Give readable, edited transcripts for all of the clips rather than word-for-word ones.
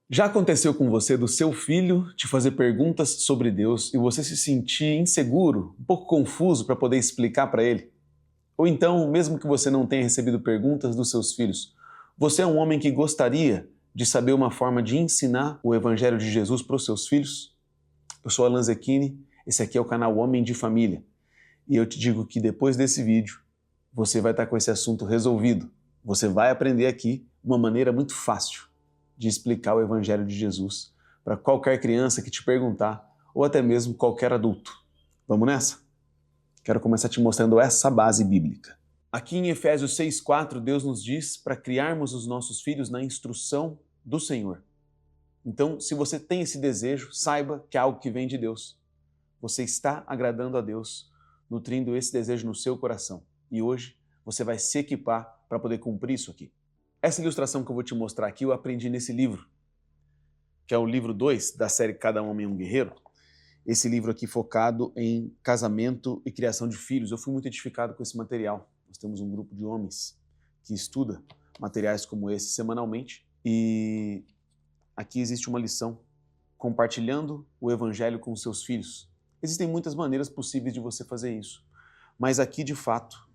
Já aconteceu com você do seu filho te fazer perguntas sobre Deus e você se sentir inseguro, um pouco confuso para poder explicar para ele? Ou então, mesmo que você não tenha recebido perguntas dos seus filhos, você é um homem que gostaria de saber uma forma de ensinar o Evangelho de Jesus para os seus filhos? Eu sou Alan Zecchini, esse aqui é o canal Homem de Família. E eu te digo que depois desse vídeo, você vai estar com esse assunto resolvido. Você vai aprender aqui uma maneira muito fácil de explicar o Evangelho de Jesus para qualquer criança que te perguntar, ou até mesmo qualquer adulto. Vamos nessa? Quero começar te mostrando essa base bíblica. Aqui em Efésios 6,4, Deus nos diz para criarmos os nossos filhos na instrução do Senhor. Então, se você tem esse desejo, saiba que é algo que vem de Deus. Você está agradando a Deus, nutrindo esse desejo no seu coração. E hoje você vai se equipar para poder cumprir isso aqui. Essa ilustração que eu vou te mostrar aqui eu aprendi nesse livro, que é o livro 2 da série Cada Homem é um Guerreiro. Esse livro aqui focado em casamento e criação de filhos. Eu fui muito edificado com esse material. Nós temos um grupo de homens que estuda materiais como esse semanalmente. E aqui existe uma lição, compartilhando o Evangelho com seus filhos. Existem muitas maneiras possíveis de você fazer isso. Mas aqui, de fato,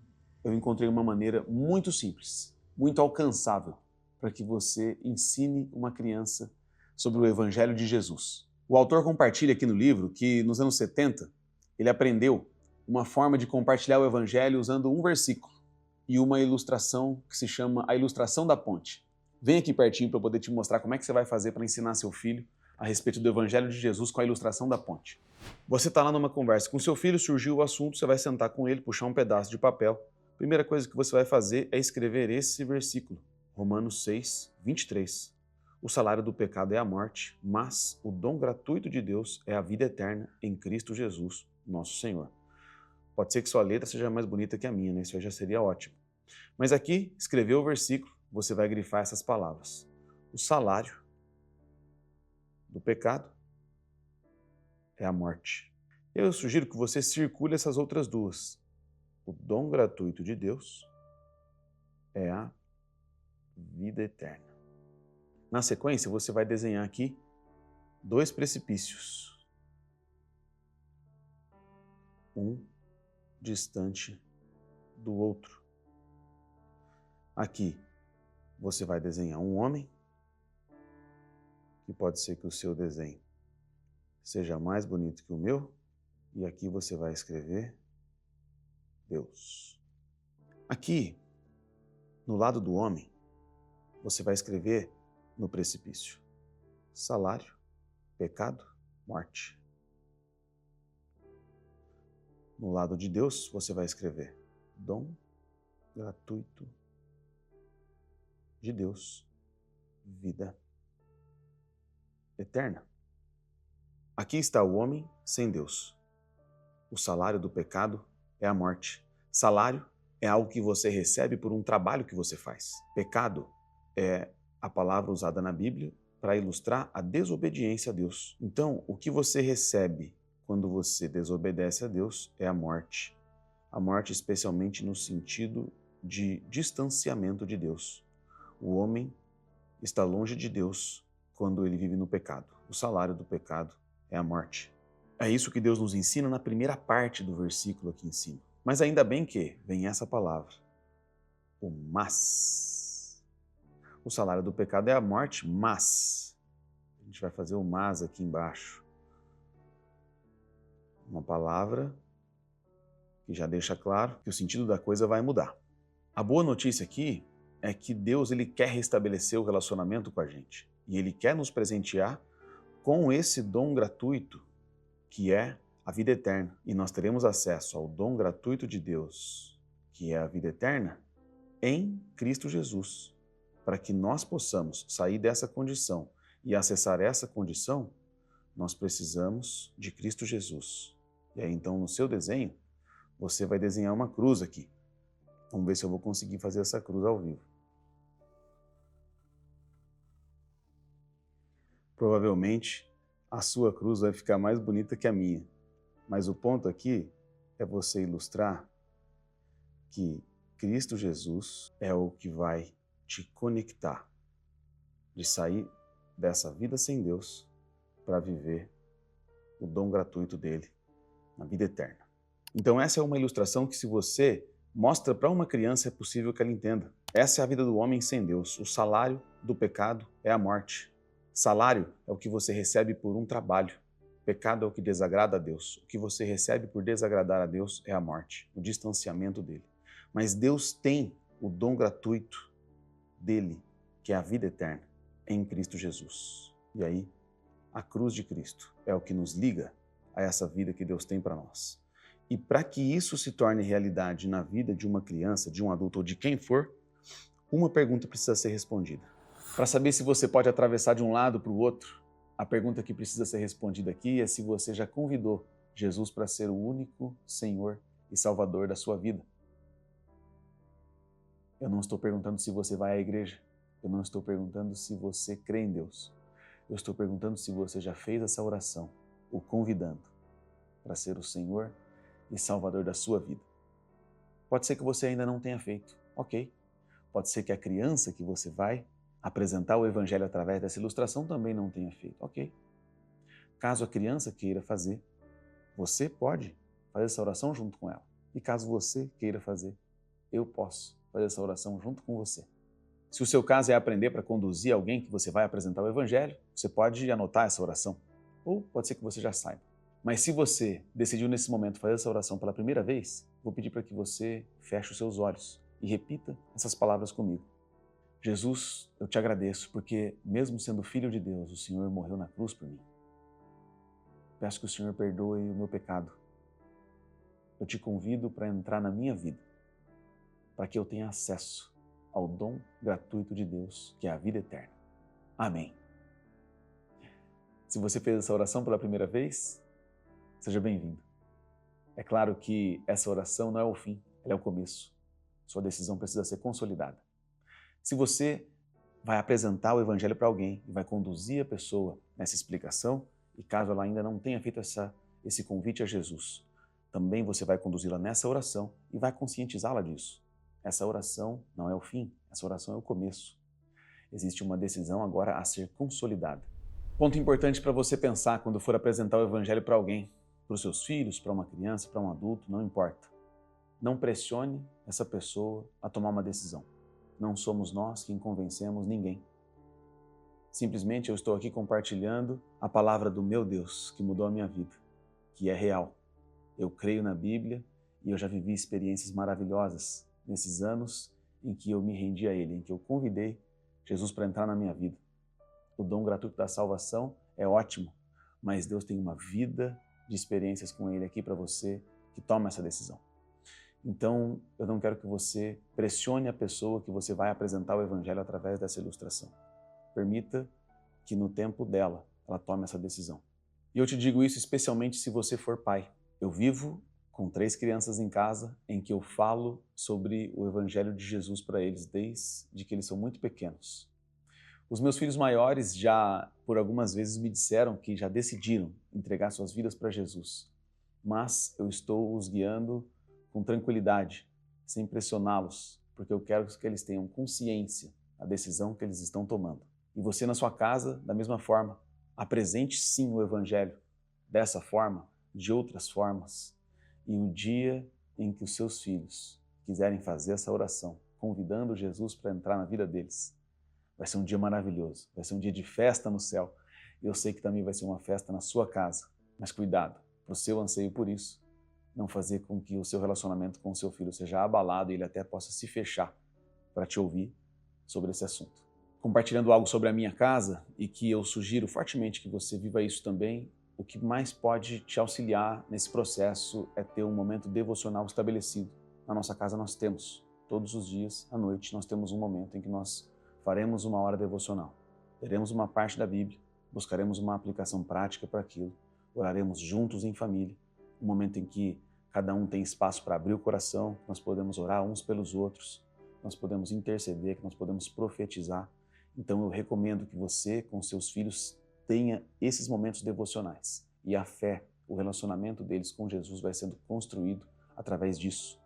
eu encontrei uma maneira muito simples, muito alcançável, para que você ensine uma criança sobre o Evangelho de Jesus. O autor compartilha aqui no livro que, nos anos 70, ele aprendeu uma forma de compartilhar o Evangelho usando um versículo e uma ilustração que se chama a ilustração da ponte. Vem aqui pertinho para eu poder te mostrar como é que você vai fazer para ensinar seu filho a respeito do Evangelho de Jesus com a ilustração da ponte. Você está lá numa conversa com seu filho, surgiu o assunto, você vai sentar com ele, puxar um pedaço de papel. Primeira coisa que você vai fazer é escrever esse versículo, Romanos 6, 23. O salário do pecado é a morte, mas o dom gratuito de Deus é a vida eterna em Cristo Jesus, nosso Senhor. Pode ser que sua letra seja mais bonita que a minha, né? Isso aí já seria ótimo. Mas aqui, escreveu o versículo, você vai grifar essas palavras. O salário do pecado é a morte. Eu sugiro que você circule essas outras duas. O dom gratuito de Deus é a vida eterna. Na sequência, você vai desenhar aqui dois precipícios. Um distante do outro. Aqui, você vai desenhar um homem, que pode ser que o seu desenho seja mais bonito que o meu, e aqui você vai escrever Deus. Aqui, no lado do homem, você vai escrever no precipício: salário, pecado, morte. No lado de Deus, você vai escrever dom gratuito de Deus, vida eterna. Aqui está o homem sem Deus. O salário do pecado é a morte. Salário é algo que você recebe por um trabalho que você faz. Pecado é a palavra usada na Bíblia para ilustrar a desobediência a Deus. Então, o que você recebe quando você desobedece a Deus é a morte. A morte especialmente no sentido de distanciamento de Deus. O homem está longe de Deus quando ele vive no pecado. O salário do pecado é a morte. É isso que Deus nos ensina na primeira parte do versículo aqui em cima. Mas ainda bem que vem essa palavra, o mas. O salário do pecado é a morte, mas. A gente vai fazer o mas aqui embaixo. Uma palavra que já deixa claro que o sentido da coisa vai mudar. A boa notícia aqui é que Deus ele quer restabelecer o relacionamento com a gente. E Ele quer nos presentear com esse dom gratuito que é a vida eterna. E nós teremos acesso ao dom gratuito de Deus, que é a vida eterna, em Cristo Jesus. Para que nós possamos sair dessa condição e acessar essa condição, nós precisamos de Cristo Jesus. E aí então no seu desenho, você vai desenhar uma cruz aqui. Vamos ver se eu vou conseguir fazer essa cruz ao vivo. Provavelmente a sua cruz vai ficar mais bonita que a minha. Mas o ponto aqui é você ilustrar que Cristo Jesus é o que vai te conectar, de sair dessa vida sem Deus para viver o dom gratuito dele na vida eterna. Então essa é uma ilustração que, se você mostra para uma criança, é possível que ela entenda. Essa é a vida do homem sem Deus. O salário do pecado é a morte. Salário é o que você recebe por um trabalho. Pecado é o que desagrada a Deus. O que você recebe por desagradar a Deus é a morte, o distanciamento dele. Mas Deus tem o dom gratuito dele, que é a vida eterna, em Cristo Jesus. E aí, a cruz de Cristo é o que nos liga a essa vida que Deus tem para nós. E para que isso se torne realidade na vida de uma criança, de um adulto ou de quem for, uma pergunta precisa ser respondida. Para saber se você pode atravessar de um lado para o outro, a pergunta que precisa ser respondida aqui é se você já convidou Jesus para ser o único Senhor e Salvador da sua vida. Eu não estou perguntando se você vai à igreja. Eu não estou perguntando se você crê em Deus. Eu estou perguntando se você já fez essa oração, o convidando para ser o Senhor e Salvador da sua vida. Pode ser que você ainda não tenha feito, ok. Pode ser que a criança que você vai apresentar o Evangelho através dessa ilustração também não tenha feito, ok. Caso a criança queira fazer, você pode fazer essa oração junto com ela. E caso você queira fazer, eu posso fazer essa oração junto com você. Se o seu caso é aprender para conduzir alguém que você vai apresentar o Evangelho, você pode anotar essa oração. Ou pode ser que você já saiba. Mas se você decidiu nesse momento fazer essa oração pela primeira vez, vou pedir para que você feche os seus olhos e repita essas palavras comigo. Jesus, eu te agradeço porque, mesmo sendo filho de Deus, o Senhor morreu na cruz por mim. Peço que o Senhor perdoe o meu pecado. Eu te convido para entrar na minha vida, para que eu tenha acesso ao dom gratuito de Deus, que é a vida eterna. Amém. Se você fez essa oração pela primeira vez, seja bem-vindo. É claro que essa oração não é o fim, ela é o começo. Sua decisão precisa ser consolidada. Se você vai apresentar o Evangelho para alguém e vai conduzir a pessoa nessa explicação, e caso ela ainda não tenha feito esse convite a Jesus, também você vai conduzi-la nessa oração e vai conscientizá-la disso. Essa oração não é o fim, essa oração é o começo. Existe uma decisão agora a ser consolidada. Ponto importante para você pensar quando for apresentar o Evangelho para alguém, para os seus filhos, para uma criança, para um adulto, não importa. Não pressione essa pessoa a tomar uma decisão. Não somos nós quem convencemos ninguém. Simplesmente eu estou aqui compartilhando a palavra do meu Deus, que mudou a minha vida, que é real. Eu creio na Bíblia e eu já vivi experiências maravilhosas nesses anos em que eu me rendi a Ele, em que eu convidei Jesus para entrar na minha vida. O dom gratuito da salvação é ótimo, mas Deus tem uma vida de experiências com Ele aqui para você que toma essa decisão. Então, eu não quero que você pressione a pessoa que você vai apresentar o Evangelho através dessa ilustração. Permita que no tempo dela, ela tome essa decisão. E eu te digo isso especialmente se você for pai. Eu vivo com 3 crianças em casa em que eu falo sobre o Evangelho de Jesus para eles desde que eles são muito pequenos. Os meus filhos maiores já, por algumas vezes, me disseram que já decidiram entregar suas vidas para Jesus. Mas eu estou os guiando com tranquilidade, sem pressioná-los, porque eu quero que eles tenham consciência da decisão que eles estão tomando. E você na sua casa, da mesma forma, apresente sim o Evangelho dessa forma, de outras formas. E o dia em que os seus filhos quiserem fazer essa oração, convidando Jesus para entrar na vida deles, vai ser um dia maravilhoso, vai ser um dia de festa no céu. E eu sei que também vai ser uma festa na sua casa. Mas cuidado, para o seu anseio por isso, não fazer com que o seu relacionamento com o seu filho seja abalado e ele até possa se fechar para te ouvir sobre esse assunto. Compartilhando algo sobre a minha casa, e que eu sugiro fortemente que você viva isso também, o que mais pode te auxiliar nesse processo é ter um momento devocional estabelecido. Na nossa casa nós temos, todos os dias, à noite, nós temos um momento em que nós faremos uma hora devocional. Leremos uma parte da Bíblia, buscaremos uma aplicação prática para aquilo, oraremos juntos em família, um momento em que cada um tem espaço para abrir o coração, que nós podemos orar uns pelos outros, nós podemos interceder, que nós podemos profetizar. Então eu recomendo que você, com seus filhos, tenha esses momentos devocionais. E a fé, o relacionamento deles com Jesus vai sendo construído através disso.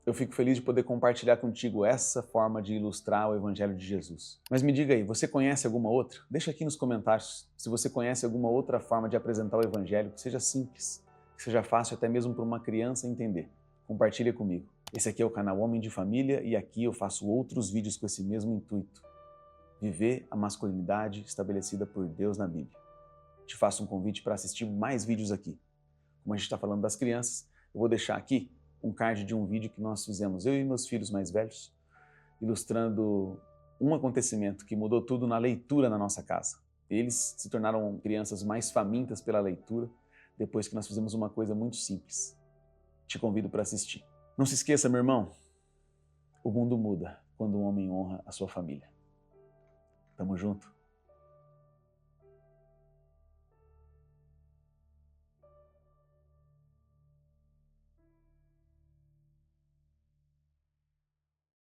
Eu fico feliz de poder compartilhar contigo essa forma de ilustrar o Evangelho de Jesus. Mas me diga aí, você conhece alguma outra? Deixa aqui nos comentários se você conhece alguma outra forma de apresentar o Evangelho que seja simples, que seja fácil até mesmo para uma criança entender. Compartilha comigo. Esse aqui é o canal Homem de Família e aqui eu faço outros vídeos com esse mesmo intuito. Viver a masculinidade estabelecida por Deus na Bíblia. Te faço um convite para assistir mais vídeos aqui. Como a gente está falando das crianças, eu vou deixar aqui um card de um vídeo que nós fizemos, eu e meus filhos mais velhos, ilustrando um acontecimento que mudou tudo na leitura na nossa casa. Eles se tornaram crianças mais famintas pela leitura depois que nós fizemos uma coisa muito simples. Te convido para assistir. Não se esqueça, meu irmão, o mundo muda quando um homem honra a sua família. Tamo junto.